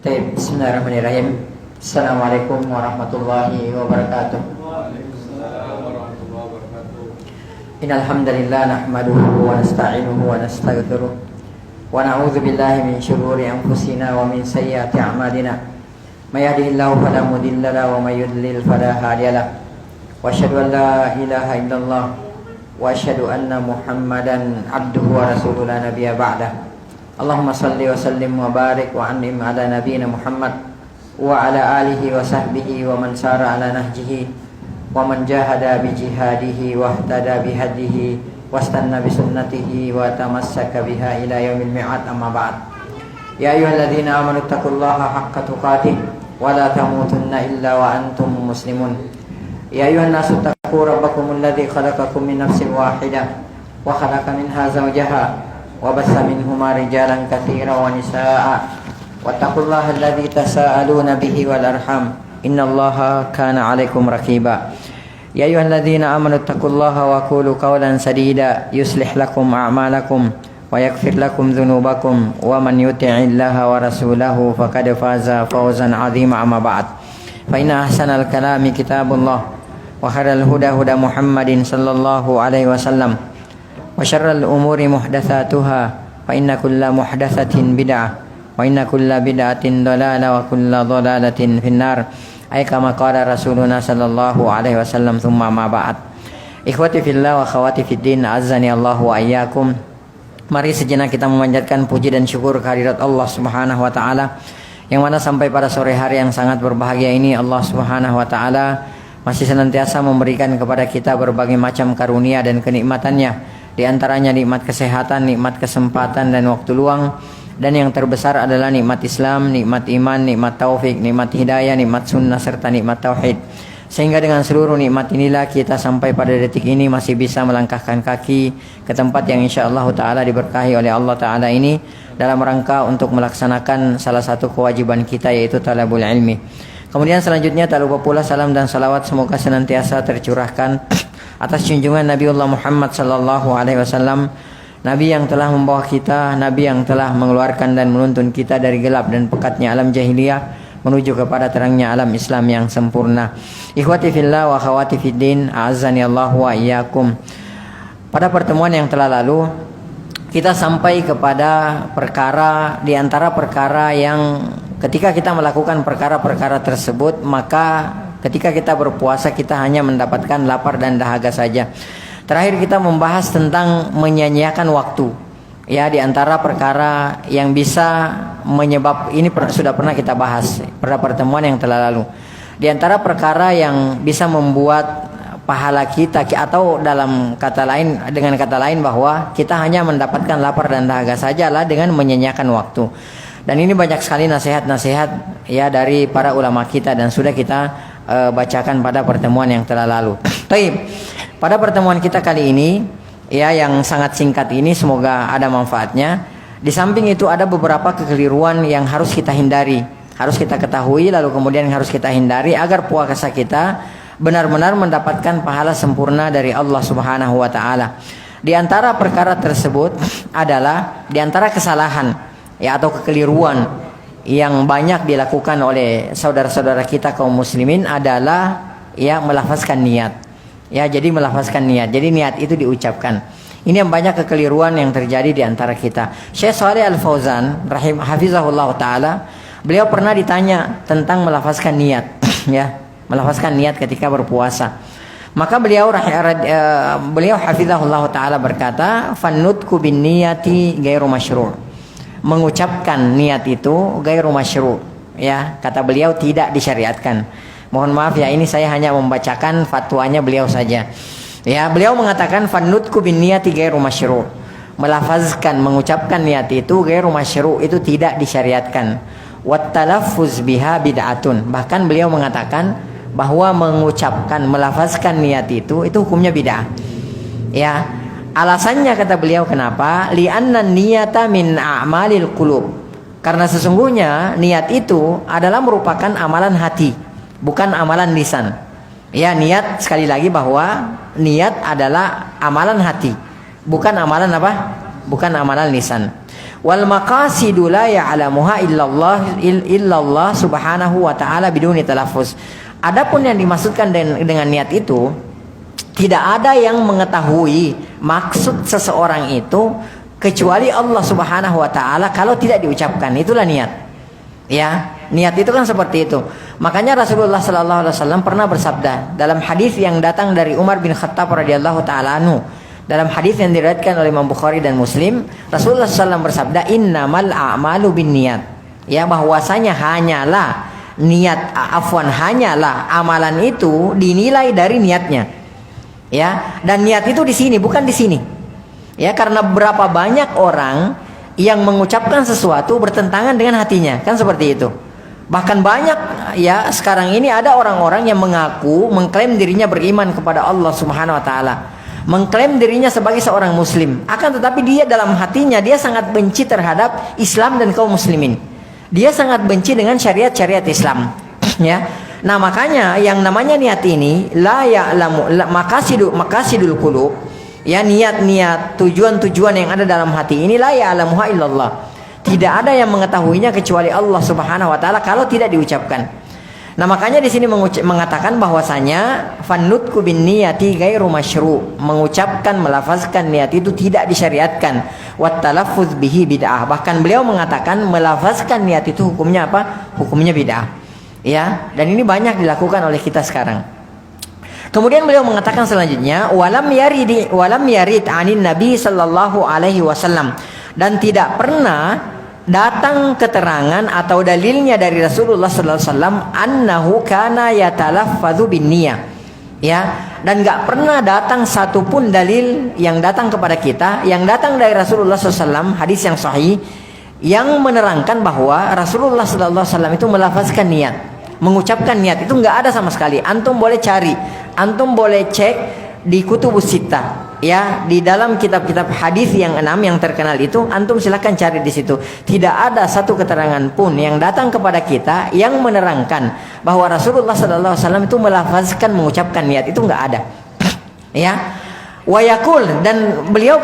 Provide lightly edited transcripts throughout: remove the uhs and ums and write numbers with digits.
Bismillahirrahmanirrahim. Assalamualaikum warahmatullahi wabarakatuh. Innal hamdalillah nahmaduhu wa nasta'inuhu wa nastaghfiruh wa na'udzu billahi min shururi anfusina wa min sayyiati a'malina. May yahdihillahu fala mudilla lahu wa may yudlil fala hadiya lahu. Wa asyhadu an la ilaha illallah wa asyhadu anna Muhammadan abduhu wa rasuluhu la nabiyya ba'dah. Allahumma salli wa sallim wa barik wa an'im ala nabiyyina Muhammad wa ala alihi wa sahbihi wa man sara ala nahjihi wa man jahada bi jihadihi wa ihtada bi hadihi wa istanna bi sunnatihi wa tamassaka biha ila yaumil mi'ad, amma ba'd. Ya ayyuhalladzina amanu taqullaha haqqa tuqatih wa la tamutunna illa wa antum muslimun. Ya ayyuhan nasu taqu rabbakumul ladzi khalaqakum min nafsin wahidah wa khalaqa minha zawjaha wa bassa minhuma rijalan katsiran wa nisaa'a wattaqullaha alladzi tasaaluna bihi wal arham innallaha kana 'alaikum raqiba. Ya ayyuhalladzina amanu taqullaha wa qulu qawlan sadida yuslih lakum a'malakum wa yaghfir lakum dhunubakum wa man yuti'illaha wa rasulahu faqad faza fawzan 'azima, amma ba'd. Fa inna ahsanal kalami kitabullah wa khairal huda huda Muhammadin sallallahu alaihi wasallam wa syarral umuri muhdatsatuha fa inna kulla muhdatsatin bid'ah wa inna kulla bid'atin dhalalah wa kulla dhalalatin finnar. Ay kama qala Rasuluna sallallahu alaihi wasallam, tsumma ma ba'd. Ikhwati fillah wa akhwati fiddin, azzani Allah wa iyyakum. Mari sejenak kita memanjatkan puji dan syukur kehadirat Allah Subhanahu wa taala, yang mana sampai pada sore hari yang sangat berbahagia ini Allah Subhanahu wa taala masih senantiasa memberikan kepada kita berbagai macam karunia dan kenikmatannya. Di antaranya nikmat kesehatan, nikmat kesempatan dan waktu luang, dan yang terbesar adalah nikmat Islam, nikmat iman, nikmat taufik, nikmat hidayah, nikmat sunnah serta nikmat tauhid. Sehingga dengan seluruh nikmat inilah kita sampai pada detik ini masih bisa melangkahkan kaki ke tempat yang insyaallah taala diberkahi oleh Allah taala ini, dalam rangka untuk melaksanakan salah satu kewajiban kita, yaitu talabul ilmi. Kemudian selanjutnya tak lupa pula salam dan salawat semoga senantiasa tercurahkan atas junjungan Nabiullah Muhammad sallallahu alaihi wasallam, Nabi yang telah membawa kita, Nabi yang telah mengeluarkan dan menuntun kita dari gelap dan pekatnya alam jahiliyah menuju kepada terangnya alam Islam yang sempurna. Ikhwati fillah wa akhwati fiddin, a'azzani Allah wa iyyakum. Pada pertemuan yang telah lalu kita sampai kepada perkara, di antara perkara yang ketika kita melakukan perkara-perkara tersebut, maka ketika kita berpuasa kita hanya mendapatkan lapar dan dahaga saja. Terakhir kita membahas tentang menyanyiakan waktu. Ya, di antara perkara yang bisa menyebab ini sudah pernah kita bahas pada pertemuan yang telah lalu. Di antara perkara yang bisa membuat pahala kita, atau dalam kata lain, dengan kata lain bahwa kita hanya mendapatkan lapar dan dahaga sajalah dengan menyanyiakan waktu. Dan ini banyak sekali nasihat-nasihat ya dari para ulama kita, dan sudah kita bacakan pada pertemuan yang telah lalu. Baik, pada pertemuan kita kali ini ya, yang sangat singkat ini, semoga ada manfaatnya. Di samping itu ada beberapa kekeliruan yang harus kita hindari, harus kita ketahui, lalu kemudian harus kita hindari agar puasa kita benar-benar mendapatkan pahala sempurna dari Allah Subhanahu wa taala. Di antara perkara tersebut adalah di antara kesalahan ya atau kekeliruan yang banyak dilakukan oleh saudara-saudara kita kaum muslimin adalah ya melafazkan niat. Ya, jadi melafazkan niat. Jadi niat itu diucapkan. Ini yang banyak kekeliruan yang terjadi di antara kita. Syekh Shalih Al Fauzan hafizahullah taala, beliau pernah ditanya tentang melafazkan niat ya, melafazkan niat ketika berpuasa. Maka beliau hafizahullah taala berkata, "Fannutku bin niyati ghairu masyru'." Mengucapkan niat itu ghairu masyru', ya, kata beliau tidak disyariatkan. Mohon maaf ya, ini saya hanya membacakan fatwanya beliau saja. Ya, beliau mengatakan fannutku bin niyati ghairu masyru'. Melafazkan, mengucapkan niat itu ghairu masyru', itu tidak disyariatkan. Wat talaffuz biha bid'atun. Bahkan beliau mengatakan bahwa mengucapkan, melafazkan niat itu hukumnya bid'ah. Ya. Alasannya kata beliau kenapa? Li'anna niyata min a'malil qulub. Karena sesungguhnya niat itu adalah merupakan amalan hati, bukan amalan lisan. Ya, niat sekali lagi bahwa niat adalah amalan hati, bukan amalan apa? Bukan amalan lisan. Wal maqasidu la ya'lamuha illallah subhanahu wa ta'ala biduni talaffuz. Adapun yang dimaksudkan dengan niat itu, tidak ada yang mengetahui maksud seseorang itu kecuali Allah subhanahu wa ta'ala kalau tidak diucapkan. Itulah niat. Ya, niat itu kan seperti itu. Makanya Rasulullah sallallahu alaihi wasallam pernah bersabda dalam hadis yang datang dari Umar bin Khattab radhiyallahu taala anhu. Dalam hadis yang diriwayatkan oleh Imam Bukhari dan Muslim, Rasulullah SAW bersabda, innamal a'malu binniyat. Ya, bahwasanya hanyalah amalan itu dinilai dari niatnya. Ya, dan niat itu di sini bukan di sini. Ya, karena berapa banyak orang yang mengucapkan sesuatu bertentangan dengan hatinya, kan seperti itu. Bahkan banyak ya sekarang ini ada orang-orang yang mengklaim dirinya beriman kepada Allah Subhanahu wa taala. Mengklaim dirinya sebagai seorang muslim, akan tetapi dia dalam hatinya dia sangat benci terhadap Islam dan kaum muslimin. Dia sangat benci dengan syariat-syariat Islam. Ya. Nah, makanya yang namanya niat ini la ya'lamu maqasidul qulub. Ya, niat-niat, tujuan-tujuan yang ada dalam hati ini la ya'lamuha illallah. Tidak ada yang mengetahuinya kecuali Allah Subhanahu wa taala kalau tidak diucapkan. Nah, makanya di sini mengatakan bahwasanya fannutku bin niyati ghairu masyru', mengucapkan melafazkan niat itu tidak disyariatkan. Wat talaffuz bihi bid'ah. Bahkan beliau mengatakan melafazkan niat itu hukumnya apa? Hukumnya bid'ah. Ya, dan ini banyak dilakukan oleh kita sekarang. Kemudian beliau mengatakan selanjutnya, walam yarid anin nabi sallallahu alaihi wasallam, dan tidak pernah datang keterangan atau dalilnya dari Rasulullah sallallahu alaihi wasallam annahu kana yatalaffadzu binniyah. Ya, dan enggak pernah datang satupun dalil yang datang kepada kita yang datang dari Rasulullah sallallahu alaihi wasallam, hadis yang sahih yang menerangkan bahwa Rasulullah sallallahu alaihi wasallam itu melafazkan niat, mengucapkan niat itu enggak ada sama sekali. Antum boleh cari, antum boleh cek di kutubus sittah. Ya, di dalam kitab-kitab hadis yang 6 yang terkenal itu, antum silakan cari di situ. Tidak ada satu keterangan pun yang datang kepada kita yang menerangkan bahwa Rasulullah sallallahu alaihi wasallam itu melafazkan mengucapkan niat, itu enggak ada. Ya. Wa yaqul, dan beliau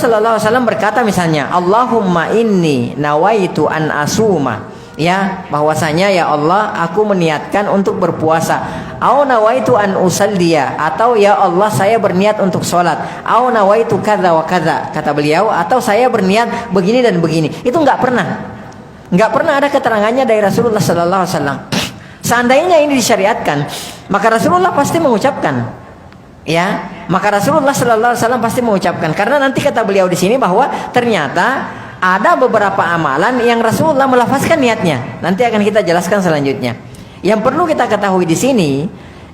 sallallahu alaihi wasallam berkata misalnya, Allahumma inni nawaitu an asuma. Ya, bahwasanya ya Allah, aku meniatkan untuk berpuasa. Au nawaitu an usalliya, atau ya Allah saya berniat untuk sholat. Au nawaitu kadza wa kadza, kata beliau, atau saya berniat begini dan begini. Itu enggak pernah ada keterangannya dari Rasulullah sallallahu alaihi wasallam. Seandainya ini disyariatkan, maka Rasulullah pasti mengucapkan. Ya, maka Rasulullah sallallahu alaihi wasallam pasti mengucapkan, karena nanti kata beliau di sini bahwa ternyata ada beberapa amalan yang Rasulullah melafazkan niatnya. Nanti akan kita jelaskan selanjutnya. Yang perlu kita ketahui di sini,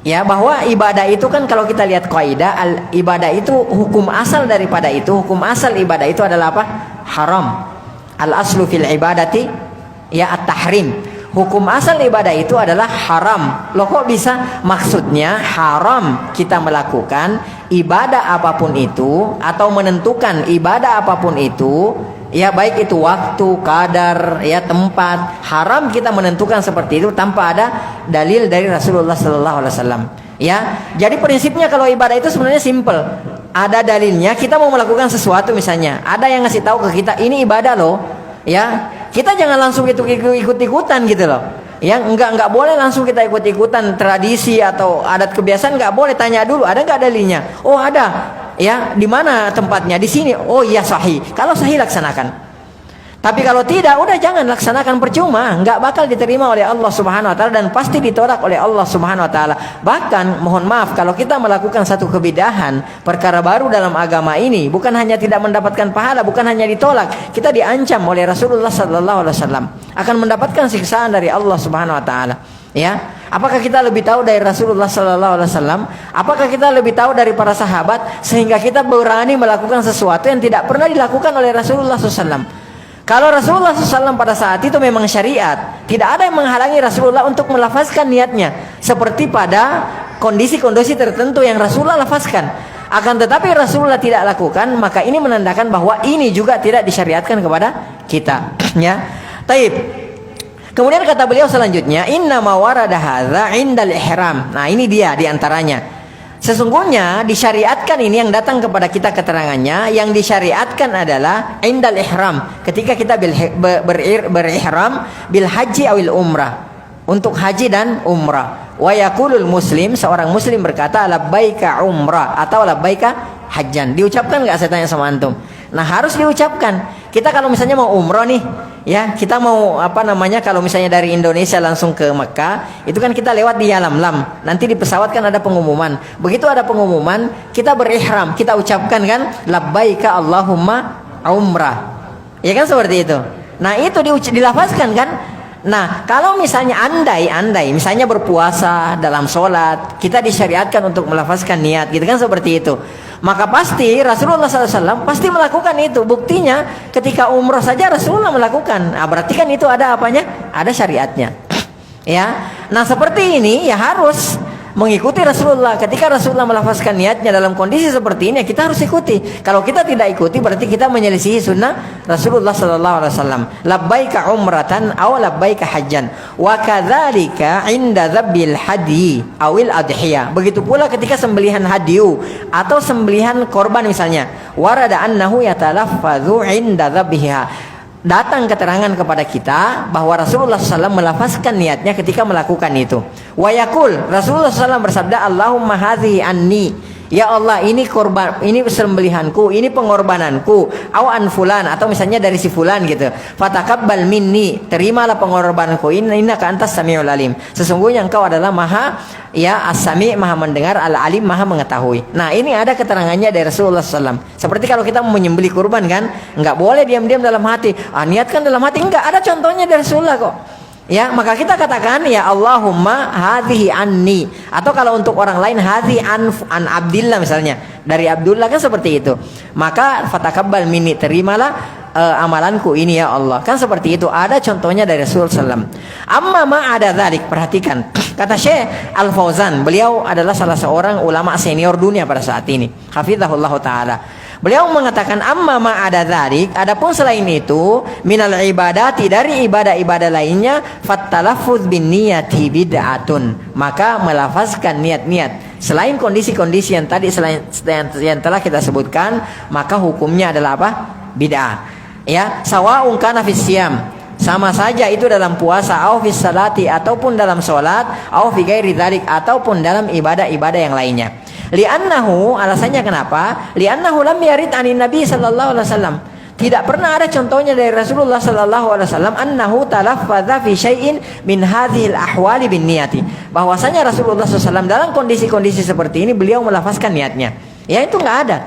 ya, bahwa ibadah itu kan kalau kita lihat kaidah, ibadah itu hukum asal daripada itu, hukum asal ibadah itu adalah apa? Haram. Al aslu fil ibadati ya at-tahrim. Hukum asal ibadah itu adalah haram. Loh, kok bisa? Maksudnya haram kita melakukan ibadah apapun itu atau menentukan ibadah apapun itu, ya, baik itu waktu, kadar, ya, tempat, haram kita menentukan seperti itu tanpa ada dalil dari Rasulullah sallallahu alaihi wasallam. Ya, jadi prinsipnya kalau ibadah itu sebenarnya simple. Ada dalilnya, kita mau melakukan sesuatu misalnya, ada yang ngasih tahu ke kita ini ibadah loh. Ya, kita jangan langsung ikut-ikutan gitu loh. Ya, enggak boleh langsung kita ikut-ikutan tradisi atau adat kebiasaan, enggak boleh. Tanya dulu, ada enggak dalilnya? Oh, ada. Ya, di mana tempatnya? Di sini. Oh iya, sahih. Kalau sahih laksanakan. Tapi kalau tidak, udah jangan laksanakan, percuma, enggak bakal diterima oleh Allah Subhanahu wa taala dan pasti ditolak oleh Allah Subhanahu wa taala. Bahkan mohon maaf kalau kita melakukan satu kebidahan, perkara baru dalam agama ini, bukan hanya tidak mendapatkan pahala, bukan hanya ditolak, kita diancam oleh Rasulullah sallallahu alaihi wasallam akan mendapatkan siksaan dari Allah Subhanahu wa taala. Ya, apakah kita lebih tahu dari Rasulullah sallallahu alaihi wasallam? Apakah kita lebih tahu dari para sahabat sehingga kita berani melakukan sesuatu yang tidak pernah dilakukan oleh Rasulullah sallallahu alaihi wasallam? Kalau Rasulullah SAW pada saat itu memang syariat, tidak ada yang menghalangi Rasulullah untuk melafazkan niatnya seperti pada kondisi-kondisi tertentu yang Rasulullah lafazkan. Akan tetapi Rasulullah tidak lakukan, maka ini menandakan bahwa ini juga tidak disyariatkan kepada kita. Ya, taib. Kemudian kata beliau selanjutnya, inna ma warada hadza indal ihram. Nah, ini dia diantaranya. Sesungguhnya disyariatkan ini yang datang kepada kita keterangannya, yang disyariatkan adalah indal ihram, ketika kita berihram bil haji awil umrah, untuk haji dan umrah. Wa yaqulul muslim, seorang muslim berkata labbaika umrah atau labbaika hajjan. Diucapkan enggak, saya tanya sama antum? Nah, harus diucapkan. Kita kalau misalnya mau umrah nih, ya, kita mau kalau misalnya dari Indonesia langsung ke Mekah, itu kan kita lewat di Yalamlam. Nanti di pesawat kan ada pengumuman. Begitu ada pengumuman, kita berihram, kita ucapkan kan labbaika Allahumma umrah. Ya kan seperti itu. Nah, itu dilafazkan kan? Nah, kalau misalnya andai misalnya berpuasa dalam sholat, kita disyariatkan untuk melafazkan niat, gitu kan seperti itu. Maka pasti Rasulullah SAW pasti melakukan itu. Buktinya ketika umrah saja Rasulullah melakukan. Nah, berarti kan itu ada apanya? Ada syariatnya. Ya. Nah, seperti ini ya harus mengikuti Rasulullah. Ketika Rasulullah melafazkan niatnya dalam kondisi seperti ini, ya kita harus ikuti. Kalau kita tidak ikuti, berarti kita menyelisihi sunnah Rasulullah sallallahu alaihi wasallam. Labbaika umratan aw labbaika hajjan. Wa kadzalika 'inda dzabbil hadi awil adhiyah. Begitu pula ketika sembelihan hadiu atau sembelihan korban misalnya. Warada annahu yatalaffazu 'inda dzabbiha. Datang keterangan kepada kita bahwa Rasulullah SAW melafazkan niatnya ketika melakukan itu. Wa yaqul, Rasulullah SAW bersabda, Allahumma hadhihi anni. Ya Allah, ini korban, ini sembelihanku, ini pengorbananku. Aw an fulan, atau misalnya dari si fulan gitu. Fataqabbal minni, terimalah pengorbananku. Innaka antas samiul alim. Sesungguhnya engkau adalah Maha as-sami', Maha mendengar, al-alim, Maha mengetahui. Nah, ini ada keterangannya dari Rasulullah SAW. Seperti kalau kita mau menyembelih kurban kan, enggak boleh diam-diam dalam hati. Niatkan dalam hati, enggak, ada contohnya dari Rasulullah kok. Ya, maka kita katakan ya Allahumma hadhihi anni, atau kalau untuk orang lain hadhi an Abdillah misalnya, dari Abdullah kan seperti itu. Maka fatakabbal minni, terimalah amalanku ini ya Allah. Kan seperti itu, ada contohnya dari Rasulullah SAW. Amma ma ada dzalik, perhatikan. Kata Syekh Al-Fauzan, beliau adalah salah seorang ulama senior dunia pada saat ini. Hafizahullah taala. Beliau mengatakan amma ma ada dzalik, adapun selain itu minal ibadati, dari ibadah-ibadah lainnya, fattalaffuz bin niyati bid'atun, maka melafazkan niat-niat selain kondisi-kondisi yang tadi yang telah kita sebutkan, maka hukumnya adalah apa? Bid'ah. Ya, sawa'un kana fis siyam, sama saja itu dalam puasa, au fis salati, ataupun dalam salat, au fi ghairi dzalik, ataupun dalam ibadah-ibadah yang lainnya. Li'annahu, alasannya kenapa? Li'annahu lam yarid anin Nabi sallallahu alaihi wasallam. Tidak pernah ada contohnya dari Rasulullah sallallahu alaihi wasallam annahu talaffadza fi syai'in min hadhil ahwali bin niyati. Bahwasanya Rasulullah SAW dalam kondisi-kondisi seperti ini beliau melafazkan niatnya. Ya, itu enggak ada.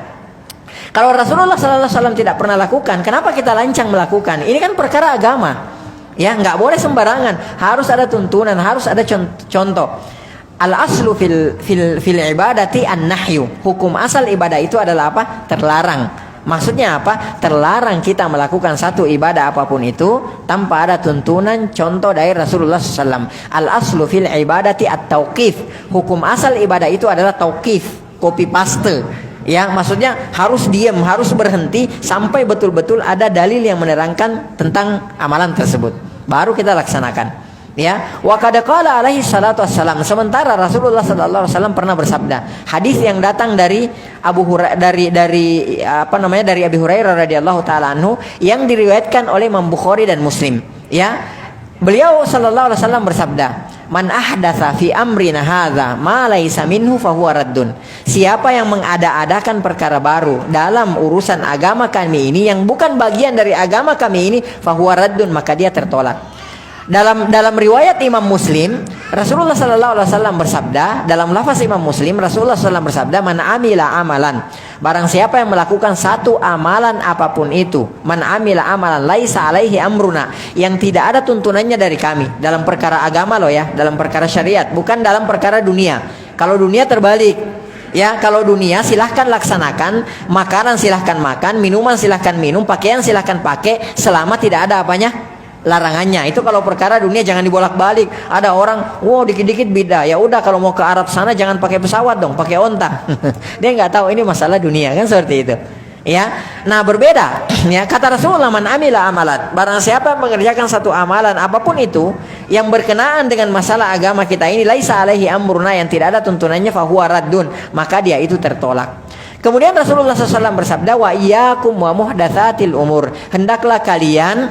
Kalau Rasulullah sallallahu alaihi wasallam tidak pernah lakukan, kenapa kita lancang melakukan? Ini kan perkara agama. Ya, enggak boleh sembarangan. Harus ada tuntunan, harus ada contoh. Al-aslu fil ibadati an-nahyu. Hukum asal ibadah itu adalah apa? Terlarang. Maksudnya apa? Terlarang kita melakukan satu ibadah apapun itu tanpa ada tuntunan contoh dari Rasulullah SAW. Al-aslu fil ibadati at-tauqif. Hukum asal ibadah itu adalah tauqif, copy paste. Ya, maksudnya harus diam, harus berhenti sampai betul-betul ada dalil yang menerangkan tentang amalan tersebut. Baru kita laksanakan. Ya, wa qad qala alaihi salatu wassalam, sementara Rasulullah sallallahu alaihi wasallam pernah bersabda. Hadis yang datang dari dari Abi Hurairah radhiyallahu taala anhu yang diriwayatkan oleh Imam Bukhari dan Muslim. Ya, beliau sallallahu alaihi wasallam bersabda, "Man ahdatsa fi amrina hadza ma laisa minhu fahuwa raddun." Siapa yang mengada-adakan perkara baru dalam urusan agama kami ini yang bukan bagian dari agama kami ini, fahuwa raddun, maka dia tertolak. Dalam riwayat Imam Muslim, Rasulullah sallallahu alaihi wasallam bersabda, dalam lafaz Imam Muslim, Rasulullah sallallahu bersabda, "Man amila amalan." Barang siapa yang melakukan satu amalan apapun itu, man amila amalan laisa alaihi amruna, yang tidak ada tuntunannya dari kami, dalam perkara agama loh ya, dalam perkara syariat, bukan dalam perkara dunia. Kalau dunia terbalik. Ya, kalau dunia silahkan laksanakan, makanan silahkan makan, minuman silahkan minum, pakaian silahkan pakai, selama tidak ada apanya? Larangannya. Itu kalau perkara dunia jangan dibolak-balik. Ada orang, wow, dikit-dikit beda. Ya udah, kalau mau ke Arab sana jangan pakai pesawat dong, pakai onta. Dia nggak tahu ini masalah dunia, kan seperti itu. Ya, nah berbeda. Ya, kata Rasulullah, man amila amalan. Barang siapa yang mengerjakan satu amalan apapun itu, yang berkenaan dengan masalah agama kita ini, laisa alaihi amruna, yang tidak ada tuntunannya, fahuwa raddun, maka dia itu tertolak. Kemudian Rasulullah SAW bersabda, wa iyyakum wa muhdatsatil umur, hendaklah kalian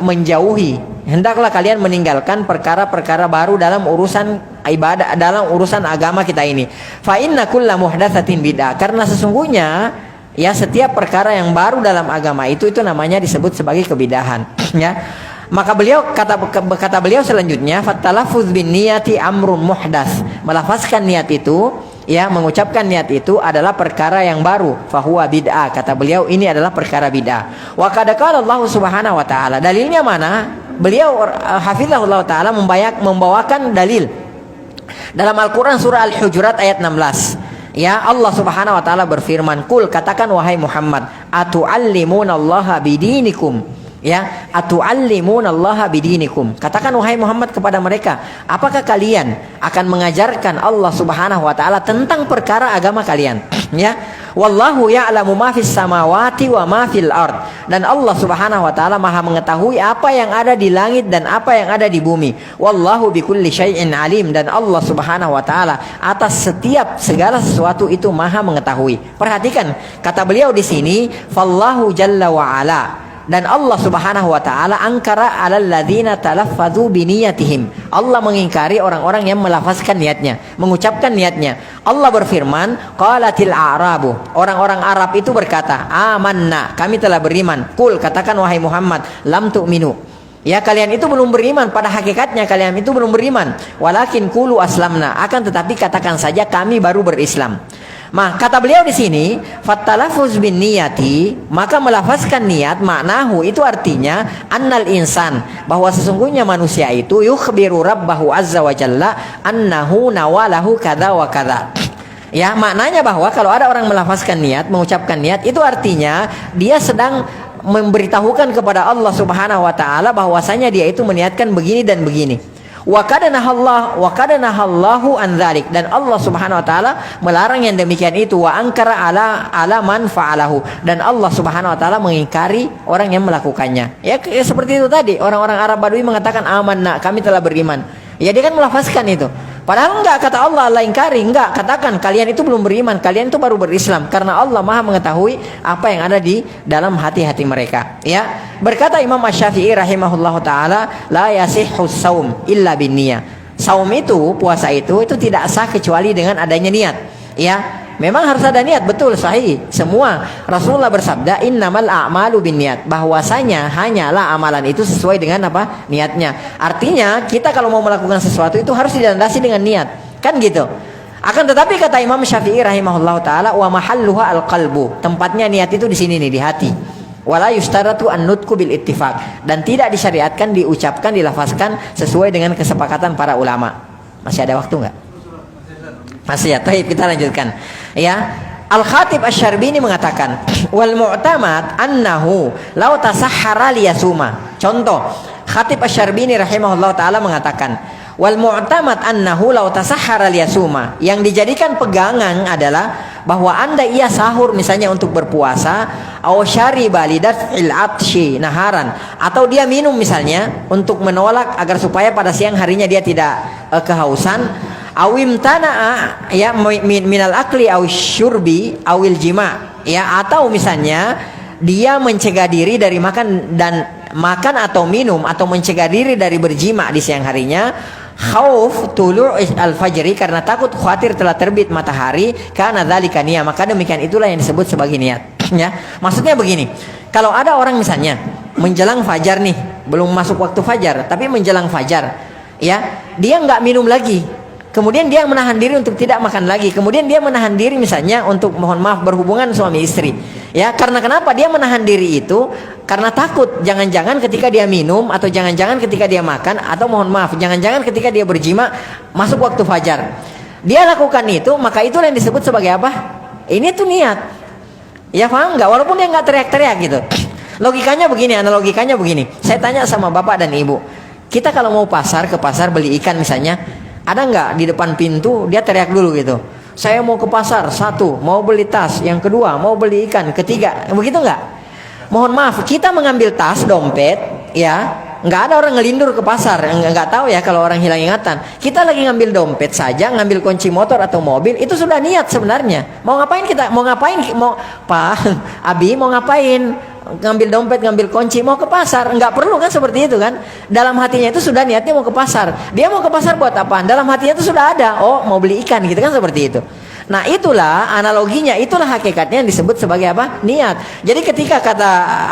menjauhi, hendaklah kalian meninggalkan perkara-perkara baru dalam urusan ibadah, dalam urusan agama kita ini. Fa inna kulla muhdatsatin bid'ah, karena sesungguhnya setiap perkara yang baru dalam agama itu namanya disebut sebagai kebidahan. Maka kata beliau selanjutnya, fatalafuz bin niyati amrun muhdats, melafazkan niat itu, mengucapkan niat itu adalah perkara yang baru, fahuwa bid'ah, kata beliau ini adalah perkara bid'ah. Wa qad qala Allah Subhanahu wa taala, dalilnya mana? Beliau hafizahullah taala membawakan dalil dalam Al-Qur'an surah Al-Hujurat ayat 16. Allah Subhanahu wa taala berfirman, "Qul, katakan wahai Muhammad, atu'allimunallaha bidinikum." Atu'allimunallaha bidinikum. Katakan wahai Muhammad kepada mereka, apakah kalian akan mengajarkan Allah Subhanahu wa taala tentang perkara agama kalian? Wallahu ya'lamu ma fis samawati wa ma fil ard. Dan Allah Subhanahu wa taala Maha mengetahui apa yang ada di langit dan apa yang ada di bumi. Wallahu bikulli syai'in alim, dan Allah Subhanahu wa taala atas setiap segala sesuatu itu Maha mengetahui. Perhatikan kata beliau di sini, fallahu jalla wa ala, dan Allah Subhanahu wa taala angkara 'alal ladzina talaffazu bi niyatihim. Allah mengingkari orang-orang yang melafazkan niatnya, mengucapkan niatnya. Allah berfirman, qalatil a'rabu, orang-orang Arab itu berkata, amanna, kami telah beriman. Qul, katakan wahai Muhammad, lam tu'minu, kalian itu belum beriman, pada hakikatnya kalian itu belum beriman. Walakin qulu aslamna, akan tetapi katakan saja kami baru berislam. Kata beliau di sini, fatalafuz bin niyati, maka melafazkan niat, maknahu itu artinya annal insan, bahwa sesungguhnya manusia itu yukhbiru rabbahu azza wa jalla annahu nawalahu kadza wa kadza. Maknanya bahwa kalau ada orang melafazkan niat, mengucapkan niat, itu artinya dia sedang memberitahukan kepada Allah Subhanahu wa taala bahwasanya dia itu meniatkan begini dan begini. Wa kadanahallahu an dzalik, dan Allah Subhanahu wa taala melarang yang demikian itu. Wa ankara ala man fa'alahu, dan Allah Subhanahu wa taala mengingkari orang yang melakukannya. Seperti itu tadi, orang-orang Arab Badui mengatakan amanna, kami telah beriman. Dia kan melafazkan itu. Padahal enggak, kata Allah ingkari, enggak, katakan kalian itu belum beriman, kalian itu baru berislam, karena Allah Maha mengetahui apa yang ada di dalam hati-hati mereka. Berkata Imam Asy-Syafi'i rahimahullahu taala, la yasihhu shaum illa binniyah. Saum itu, puasa itu tidak sah kecuali dengan adanya niat. Memang harus ada niat, betul, sahih semua. Rasulullah bersabda, innamal a'malu binniyat, bahwasanya hanyalah amalan itu sesuai dengan apa? Niatnya. Artinya kita kalau mau melakukan sesuatu itu harus dilandasi dengan niat, kan gitu. Akan tetapi kata Imam Syafi'i rahimahullah taala, wa mahalluha al-qalbu, tempatnya niat itu di sini nih, di hati. Wala yustaratu an-nutqu bil ittifaq, dan tidak disyariatkan diucapkan, dilafazkan sesuai dengan kesepakatan para ulama. Masih ada waktu enggak? Masih ya, baik, kita lanjutkan. Al-Khatib Asy-Syarbini mengatakan, wal mu'tamad annahu law tasahhara liyasuma. Contoh, Khatib Asy-Syarbini rahimahullah taala mengatakan, wal mu'tamad annahu law tasahhara liyasuma, yang dijadikan pegangan adalah bahwa anda ia sahur misalnya untuk berpuasa, aw syariba lidaf'il atshi naharan, atau dia minum misalnya untuk menolak agar supaya pada siang harinya dia tidak kehausan, awim tana'a minal akli aw syurbi awil jima, atau misalnya dia mencegah diri dari makan atau minum, atau mencegah diri dari berjima di siang harinya, khauf tulu' al-fajri, karena takut khawatir telah terbit matahari, karena dzalika niyah, maka demikian itulah yang disebut sebagai niat. Maksudnya begini, kalau ada orang misalnya menjelang fajar nih, belum masuk waktu fajar tapi menjelang fajar, dia nggak minum lagi, kemudian dia menahan diri untuk tidak makan lagi, kemudian dia menahan diri misalnya untuk, mohon maaf, berhubungan suami istri. Karena kenapa dia menahan diri itu? Karena takut jangan-jangan ketika dia minum, atau jangan-jangan ketika dia makan, atau mohon maaf, jangan-jangan ketika dia berjima masuk waktu fajar, dia lakukan itu, maka itulah yang disebut sebagai apa? Ini tuh niat. Paham nggak? Walaupun dia nggak teriak-teriak gitu. Logikanya begini, analogikanya begini. Saya tanya sama bapak dan ibu, kita kalau mau ke pasar beli ikan misalnya, ada nggak di depan pintu dia teriak dulu gitu, saya mau ke pasar, satu mau beli tas, yang kedua mau beli ikan, ketiga, begitu nggak? Mohon maaf, kita mengambil tas, dompet, nggak ada orang ngelindur ke pasar, nggak tahu ya kalau orang hilang ingatan. Kita lagi ngambil dompet saja, ngambil kunci motor atau mobil, itu sudah niat sebenarnya. Mau ngapain kita? Mau ngapain? Mau Pak Abi mau ngapain? Ngambil dompet, ngambil kunci, mau ke pasar? Nggak perlu kan seperti itu kan? Dalam hatinya itu sudah niatnya mau ke pasar. Dia mau ke pasar buat apa? Dalam hatinya itu sudah ada. Oh, mau beli ikan gitu kan, seperti itu. Nah, itulah analoginya, itulah hakikatnya yang disebut sebagai apa? Niat. Jadi ketika kata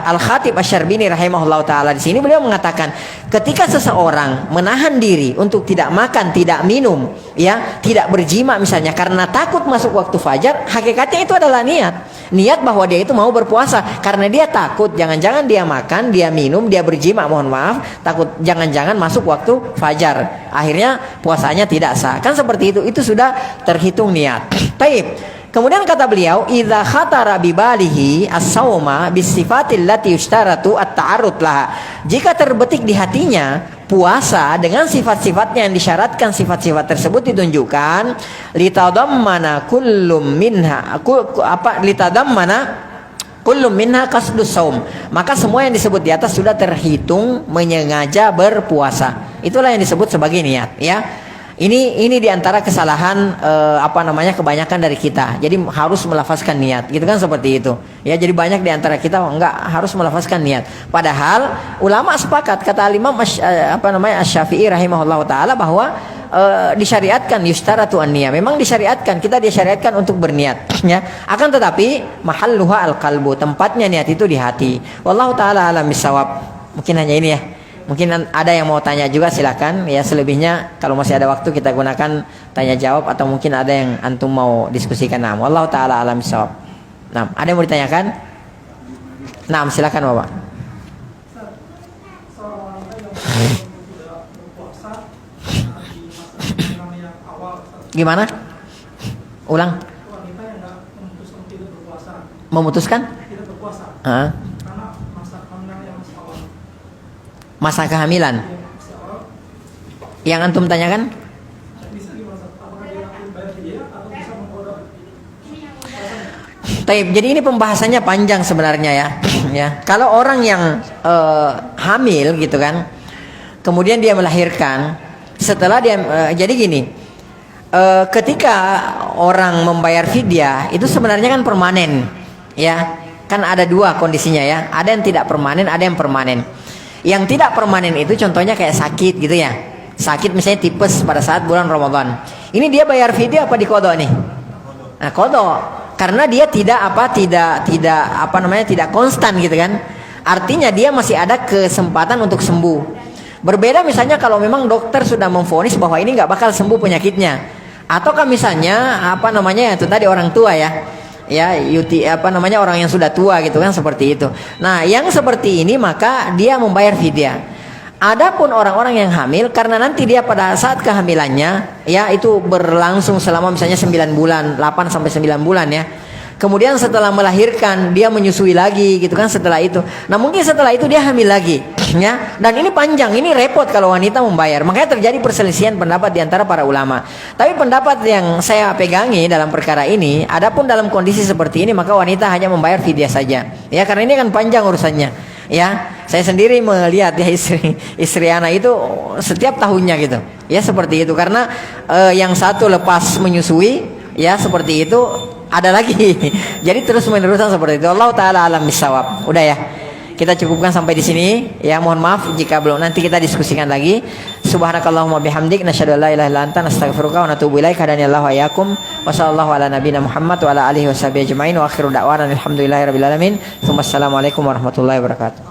Al-Khatib Asy-Syarbini rahimahullah taala di sini, beliau mengatakan ketika seseorang menahan diri untuk tidak makan, tidak minum, ya, tidak berjima misalnya karena takut masuk waktu fajar, hakikatnya itu adalah niat. Niat bahwa dia itu mau berpuasa karena dia takut jangan-jangan dia makan, dia minum, dia berjima, mohon maaf, takut jangan-jangan masuk waktu fajar. Akhirnya puasanya tidak sah. Kan seperti itu. Itu sudah terhitung niat. Baik. Kemudian kata beliau, idza khatara bi balihi as-sauma bis-sifatil lati yushtaratu at-ta'arrud laha. Jika terbetik di hatinya puasa dengan sifat-sifatnya yang disyaratkan sifat-sifat tersebut ditunjukkan, litadammana kullum minha qasdus saum. Maka semua yang disebut di atas sudah terhitung menyengaja berpuasa. Itulah yang disebut sebagai niat, ya. Ini diantara kesalahan kebanyakan dari kita. Jadi harus melafazkan niat, gitu kan, seperti itu. Ya, jadi banyak diantara kita enggak harus melafazkan niat. Padahal ulama sepakat, kata Imam Asy-Syafi'i rahimahullah taala bahwa disyariatkan yustaratu an-niyah. Memang disyariatkan, kita disyariatkan untuk berniat, ya. Akan tetapi mahalluha al-qalbu, tempatnya niat itu di hati. Wallahu taala alam bisawab. Mungkin hanya ini ya. Mungkin ada yang mau tanya juga, silakan ya. Selebihnya kalau masih ada waktu kita gunakan tanya jawab, atau mungkin ada yang antum mau diskusikan. Nah, wallahu taala alam bisawab. Nah, ada yang mau ditanyakan? Nah, silakan Bapak. Gimana? Ulang. Memutuskan? Masa kehamilan. Yang antum tanyakan? Taib. Jadi ini pembahasannya panjang sebenarnya ya. Ya. Kalau orang yang hamil gitu kan, kemudian dia melahirkan, setelah dia jadi gini, ketika orang membayar fidyah itu sebenarnya kan permanen, ya. Kan ada dua kondisinya ya. Ada yang tidak permanen, ada yang permanen. Yang tidak permanen itu contohnya kayak sakit gitu ya. Sakit misalnya tipes pada saat bulan Ramadan. Ini dia bayar fidyah apa diqadha nih? Nah, qadha. Karena dia tidak konstan gitu kan. Artinya dia masih ada kesempatan untuk sembuh. Berbeda misalnya kalau memang dokter sudah memvonis bahwa ini nggak bakal sembuh penyakitnya. Ataukah misalnya itu tadi orang tua ya. Ya, orang yang sudah tua gitu kan, seperti itu. Nah, yang seperti ini maka dia membayar fidyah. Adapun orang-orang yang hamil, karena nanti dia pada saat kehamilannya ya itu berlangsung selama misalnya 9 bulan, 8 sampai 9 bulan ya. Kemudian setelah melahirkan dia menyusui lagi gitu kan setelah itu. Nah, mungkin setelah itu dia hamil lagi ya. Dan ini panjang, ini repot kalau wanita membayar. Makanya terjadi perselisihan pendapat di antara para ulama. Tapi pendapat yang saya pegangi dalam perkara ini, adapun dalam kondisi seperti ini maka wanita hanya membayar fidyah saja. Ya, karena ini kan panjang urusannya. Ya, saya sendiri melihat ya istri anak itu setiap tahunnya gitu. Ya, seperti itu karena yang satu lepas menyusui ya seperti itu, ada lagi. Jadi terus menerusan seperti itu. Allah taala alam bisawab. Udah ya. Kita cukupkan sampai di sini. Ya, mohon maaf jika belum, nanti kita diskusikan lagi. Subhanakallahumma bihamdik nasyhadu an la ilaha illa anta nastaghfiruka wa natubu ilaik. Hadanillahu wa iyyakum. Wa sallallahu ala nabiyyina Muhammad wa ala alihi washabihi ajmain wa akhiru da'wana alhamdulillahirabbil alamin. Wassalamualaikum warahmatullahi wabarakatuh.